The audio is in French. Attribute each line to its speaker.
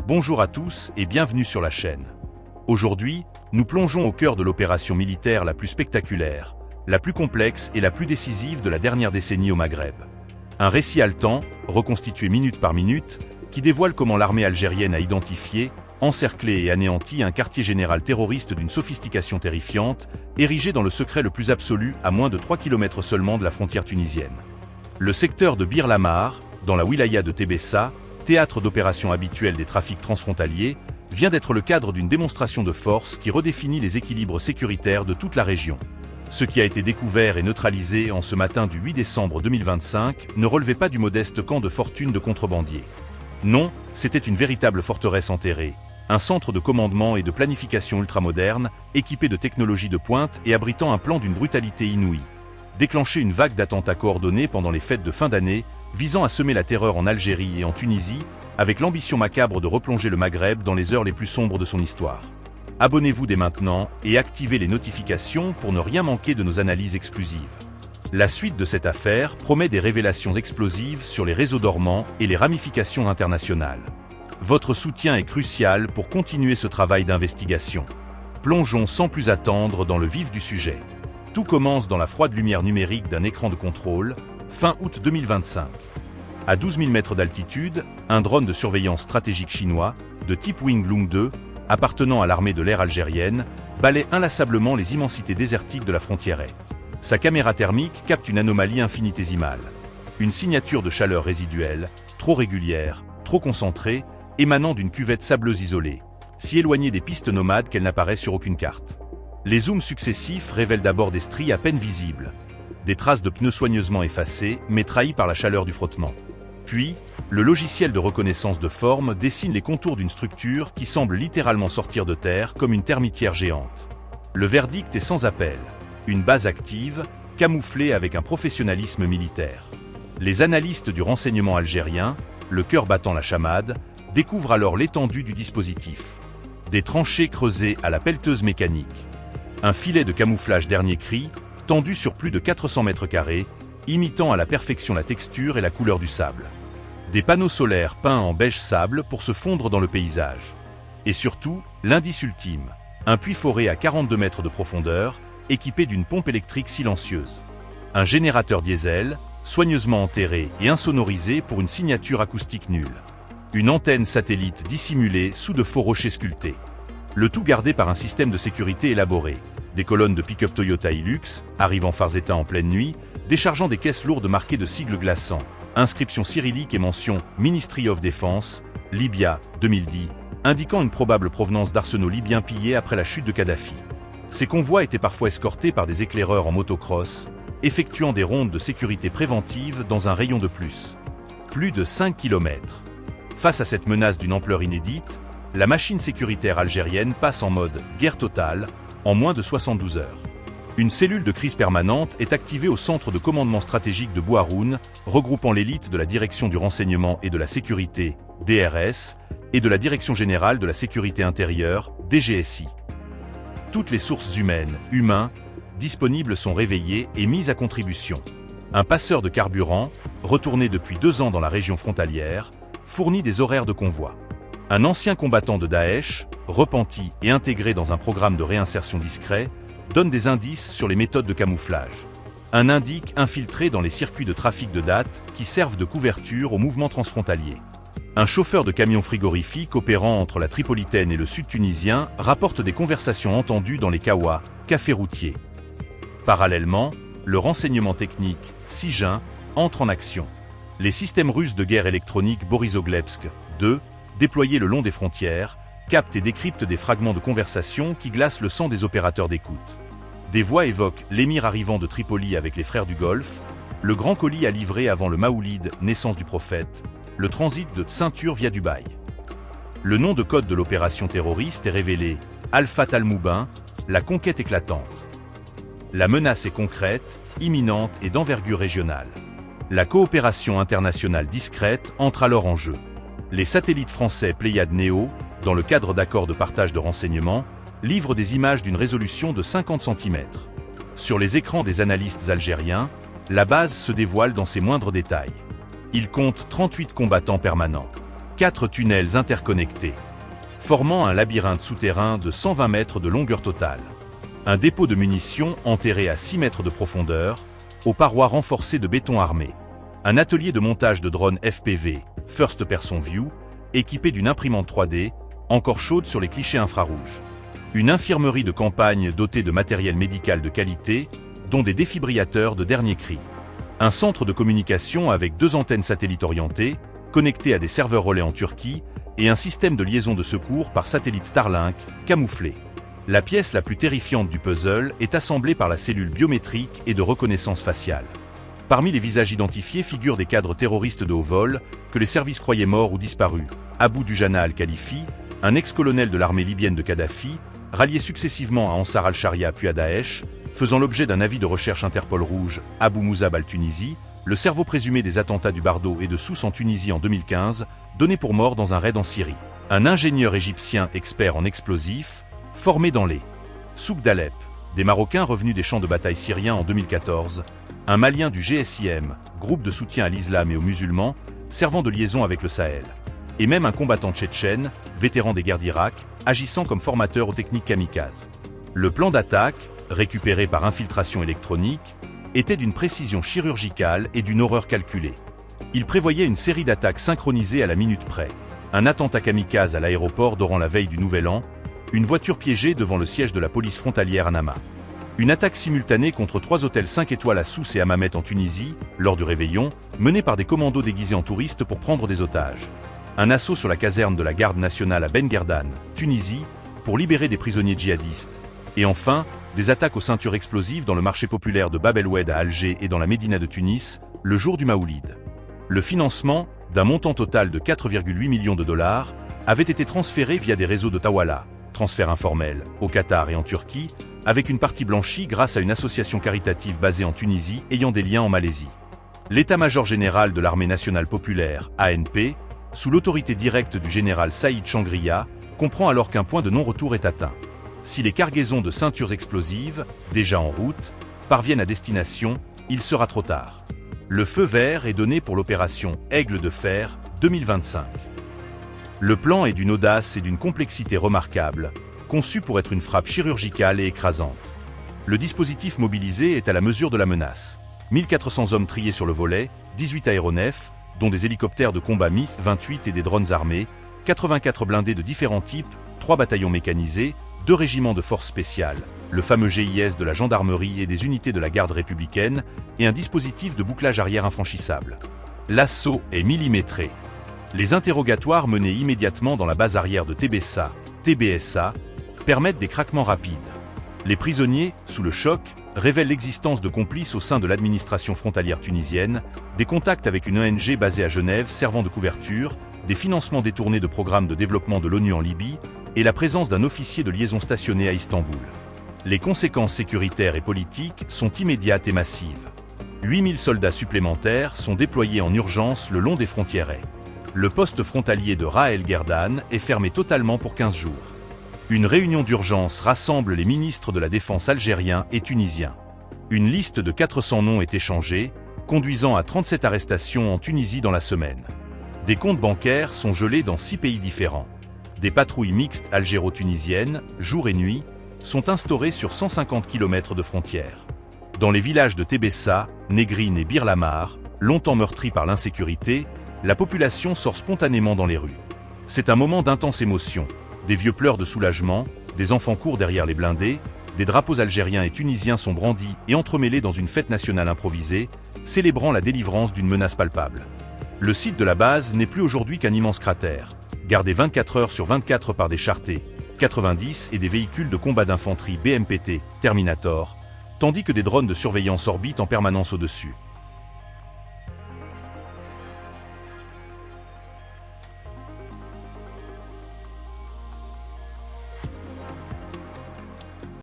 Speaker 1: Bonjour à tous et bienvenue sur la chaîne. Aujourd'hui, nous plongeons au cœur de l'opération militaire la plus spectaculaire, la plus complexe et la plus décisive de la dernière décennie au Maghreb. Un récit haletant, reconstitué minute par minute, qui dévoile comment l'armée algérienne a identifié, encerclé et anéanti un quartier général terroriste d'une sophistication terrifiante, érigé dans le secret le plus absolu à moins de 3 km seulement de la frontière tunisienne. Le secteur de Bir Lamar, dans la wilaya de Tébessa, théâtre d'opérations habituelles des trafics transfrontaliers, vient d'être le cadre d'une démonstration de force qui redéfinit les équilibres sécuritaires de toute la région. Ce qui a été découvert et neutralisé en ce matin du 8 décembre 2025 ne relevait pas du modeste camp de fortune de contrebandiers. Non, c'était une véritable forteresse enterrée, un centre de commandement et de planification ultramoderne, équipé de technologies de pointe et abritant un plan d'une brutalité inouïe. Déclencher une vague d'attentats coordonnés pendant les fêtes de fin d'année, visant à semer la terreur en Algérie et en Tunisie, avec l'ambition macabre de replonger le Maghreb dans les heures les plus sombres de son histoire. Abonnez-vous dès maintenant et activez les notifications pour ne rien manquer de nos analyses exclusives. La suite de cette affaire promet des révélations explosives sur les réseaux dormants et les ramifications internationales. Votre soutien est crucial pour continuer ce travail d'investigation. Plongeons sans plus attendre dans le vif du sujet. Tout commence dans la froide lumière numérique d'un écran de contrôle, fin août 2025. À 12 000 mètres d'altitude, un drone de surveillance stratégique chinois, de type Wing Lung 2, appartenant à l'armée de l'air algérienne, balaie inlassablement les immensités désertiques de la frontière est. Sa caméra thermique capte une anomalie infinitésimale. Une signature de chaleur résiduelle, trop régulière, trop concentrée, émanant d'une cuvette sableuse isolée, si éloignée des pistes nomades qu'elle n'apparaît sur aucune carte. Les zooms successifs révèlent d'abord des stries à peine visibles, des traces de pneus soigneusement effacées, mais trahies par la chaleur du frottement. Puis, le logiciel de reconnaissance de forme dessine les contours d'une structure qui semble littéralement sortir de terre comme une termitière géante. Le verdict est sans appel. Une base active, camouflée avec un professionnalisme militaire. Les analystes du renseignement algérien, le cœur battant la chamade, découvrent alors l'étendue du dispositif. Des tranchées creusées à la pelleteuse mécanique. Un filet de camouflage dernier cri, tendu sur plus de 400 mètres carrés, imitant à la perfection la texture et la couleur du sable. Des panneaux solaires peints en beige sable pour se fondre dans le paysage. Et surtout, l'indice ultime, un puits foré à 42 mètres de profondeur, équipé d'une pompe électrique silencieuse. Un générateur diesel, soigneusement enterré et insonorisé pour une signature acoustique nulle. Une antenne satellite dissimulée sous de faux rochers sculptés. Le tout gardé par un système de sécurité élaboré. Des colonnes de pick-up Toyota Hilux, arrivant phares éteints en pleine nuit, déchargeant des caisses lourdes marquées de sigles glaçants, inscriptions cyrilliques et mention Ministry of Defense, Libya, 2010, indiquant une probable provenance d'arsenaux libyens pillés après la chute de Kadhafi. Ces convois étaient parfois escortés par des éclaireurs en motocross, effectuant des rondes de sécurité préventive dans un rayon de plus de 5 km. Face à cette menace d'une ampleur inédite, la machine sécuritaire algérienne passe en mode guerre totale en moins de 72 heures. Une cellule de crise permanente est activée au centre de commandement stratégique de Bouharoun, regroupant l'élite de la Direction du renseignement et de la sécurité, DRS, et de la Direction générale de la sécurité intérieure, DGSI. Toutes les sources humains, disponibles sont réveillées et mises à contribution. Un passeur de carburant, retourné depuis 2 ans dans la région frontalière, fournit des horaires de convoi. Un ancien combattant de Daesh, repenti et intégré dans un programme de réinsertion discret, donne des indices sur les méthodes de camouflage. Un indique infiltré dans les circuits de trafic de date qui servent de couverture au mouvement transfrontalier. Un chauffeur de camion frigorifique opérant entre la Tripolitaine et le sud tunisien rapporte des conversations entendues dans les Kawa, cafés routiers. Parallèlement, le renseignement technique, SIGIN, entre en action. Les systèmes russes de guerre électronique Borisoglepsk 2, déployés le long des frontières, captent et décryptent des fragments de conversation qui glacent le sang des opérateurs d'écoute. Des voix évoquent l'émir arrivant de Tripoli avec les frères du Golfe, le grand colis à livrer avant le Maoulid, naissance du prophète, le transit de ceinture via Dubaï. Le nom de code de l'opération terroriste est révélé, Al-Fath al-Moubin, la conquête éclatante. La menace est concrète, imminente et d'envergure régionale. La coopération internationale discrète entre alors en jeu. Les satellites français Pléiade Néo, dans le cadre d'accords de partage de renseignements, livrent des images d'une résolution de 50 cm. Sur les écrans des analystes algériens, la base se dévoile dans ses moindres détails. Il compte 38 combattants permanents. 4 tunnels interconnectés, formant un labyrinthe souterrain de 120 mètres de longueur totale. Un dépôt de munitions enterré à 6 mètres de profondeur, aux parois renforcées de béton armé. Un atelier de montage de drones FPV, First Person View, équipé d'une imprimante 3D, encore chaude sur les clichés infrarouges. Une infirmerie de campagne dotée de matériel médical de qualité, dont des défibrillateurs de dernier cri. Un centre de communication avec 2 antennes satellites orientées, connectées à des serveurs relais en Turquie, et un système de liaison de secours par satellite Starlink, camouflé. La pièce la plus terrifiante du puzzle est assemblée par la cellule biométrique et de reconnaissance faciale. Parmi les visages identifiés figurent des cadres terroristes de haut vol, que les services croyaient morts ou disparus. Abou Dujana al-Khalifi, un ex-colonel de l'armée libyenne de Kadhafi, rallié successivement à Ansar al-Sharia puis à Daesh, faisant l'objet d'un avis de recherche Interpol rouge, Abou Mouzab al-Tunisie, le cerveau présumé des attentats du Bardo et de Sousse en Tunisie en 2015, donné pour mort dans un raid en Syrie. Un ingénieur égyptien expert en explosifs, formé dans les souks d'Alep, des Marocains revenus des champs de bataille syriens en 2014, un Malien du GSIM, groupe de soutien à l'islam et aux musulmans, servant de liaison avec le Sahel, et même un combattant tchétchène, vétéran des guerres d'Irak, agissant comme formateur aux techniques kamikazes. Le plan d'attaque, récupéré par infiltration électronique, était d'une précision chirurgicale et d'une horreur calculée. Il prévoyait une série d'attaques synchronisées à la minute près. Un attentat kamikaze à l'aéroport d'Oran la veille du Nouvel An, une voiture piégée devant le siège de la police frontalière à Nama. Une attaque simultanée contre 3 hôtels 5 étoiles à Sousse et Hammamet en Tunisie, lors du réveillon, menée par des commandos déguisés en touristes pour prendre des otages. Un assaut sur la caserne de la garde nationale à Ben Guerdan, Tunisie, pour libérer des prisonniers djihadistes. Et enfin, des attaques aux ceintures explosives dans le marché populaire de Bab el-Oued à Alger et dans la Médina de Tunis, le jour du Maoulid. Le financement, d'un montant total de 4,8 millions de dollars, avait été transféré via des réseaux de Tawala, transfert informel, au Qatar et en Turquie, avec une partie blanchie grâce à une association caritative basée en Tunisie ayant des liens en Malaisie. L'état-major général de l'Armée nationale populaire, ANP, sous l'autorité directe du général Saïd Changria, comprend alors qu'un point de non-retour est atteint. Si les cargaisons de ceintures explosives, déjà en route, parviennent à destination, il sera trop tard. Le feu vert est donné pour l'opération Aigle de Fer 2025. Le plan est d'une audace et d'une complexité remarquables, conçu pour être une frappe chirurgicale et écrasante. Le dispositif mobilisé est à la mesure de la menace. 1400 hommes triés sur le volet, 18 aéronefs, dont des hélicoptères de combat Mi-28 et des drones armés, 84 blindés de différents types, 3 bataillons mécanisés, 2 régiments de forces spéciales, le fameux GIS de la gendarmerie et des unités de la garde républicaine, et un dispositif de bouclage arrière infranchissable. L'assaut est millimétré. Les interrogatoires menés immédiatement dans la base arrière de TBSA, permettent des craquements rapides. Les prisonniers, sous le choc, révèlent l'existence de complices au sein de l'administration frontalière tunisienne, des contacts avec une ONG basée à Genève servant de couverture, des financements détournés de programmes de développement de l'ONU en Libye, et la présence d'un officier de liaison stationné à Istanbul. Les conséquences sécuritaires et politiques sont immédiates et massives. 8000 soldats supplémentaires sont déployés en urgence le long des frontières. Le poste frontalier de Ras El Guerdan est fermé totalement pour 15 jours. Une réunion d'urgence rassemble les ministres de la Défense algériens et tunisiens. Une liste de 400 noms est échangée, conduisant à 37 arrestations en Tunisie dans la semaine. Des comptes bancaires sont gelés dans 6 pays différents. Des patrouilles mixtes algéro-tunisiennes, jour et nuit, sont instaurées sur 150 km de frontières. Dans les villages de Tébessa, Négrine et Bir Lamar, longtemps meurtris par l'insécurité, la population sort spontanément dans les rues. C'est un moment d'intense émotion. Des vieux pleurent de soulagement, des enfants courent derrière les blindés, des drapeaux algériens et tunisiens sont brandis et entremêlés dans une fête nationale improvisée, célébrant la délivrance d'une menace palpable. Le site de la base n'est plus aujourd'hui qu'un immense cratère, gardé 24 heures sur 24 par des chars T-90 et des véhicules de combat d'infanterie BMPT, Terminator, tandis que des drones de surveillance orbitent en permanence au-dessus.